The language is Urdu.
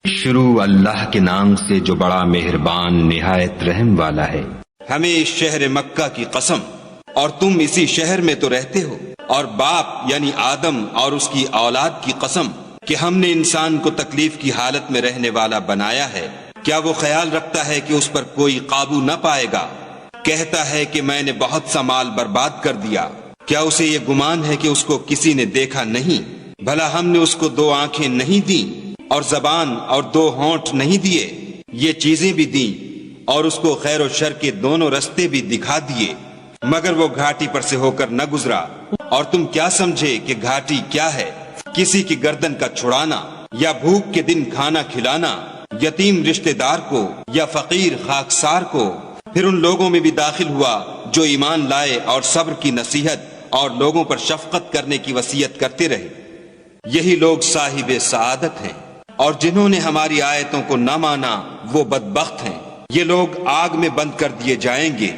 شروع اللہ کے نام سے جو بڑا مہربان نہایت رحم والا ہے۔ ہمیں اس شہر مکہ کی قسم، اور تم اسی شہر میں تو رہتے ہو، اور باپ یعنی آدم اور اس کی اولاد کی قسم کہ ہم نے انسان کو تکلیف کی حالت میں رہنے والا بنایا ہے، کیا وہ خیال رکھتا ہے کہ اس پر کوئی قابو نہ پائے گا؟ کہتا ہے کہ میں نے بہت سا مال برباد کر دیا، کیا اسے یہ گمان ہے کہ اس کو کسی نے دیکھا نہیں؟ بھلا ہم نے اس کو 2 آنکھیں نہیں دیں، اور زبان اور 2 ہونٹ نہیں دیے؟ یہ چیزیں بھی دیں، اور اس کو خیر و شر کے دونوں رستے بھی دکھا دیے، مگر وہ گھاٹی پر سے ہو کر نہ گزرا۔ اور تم کیا سمجھے کہ گھاٹی کیا ہے؟ کسی کی گردن کا چھڑانا، یا بھوک کے دن کھانا کھلانا، یتیم رشتہ دار کو یا فقیر خاکسار کو۔ پھر ان لوگوں میں بھی داخل ہوا جو ایمان لائے اور صبر کی نصیحت اور لوگوں پر شفقت کرنے کی وصیت کرتے رہے، یہی لوگ صاحب سعادت ہیں۔ اور جنہوں نے ہماری آیتوں کو نہ مانا وہ بدبخت ہیں، یہ لوگ آگ میں بند کر دیے جائیں گے۔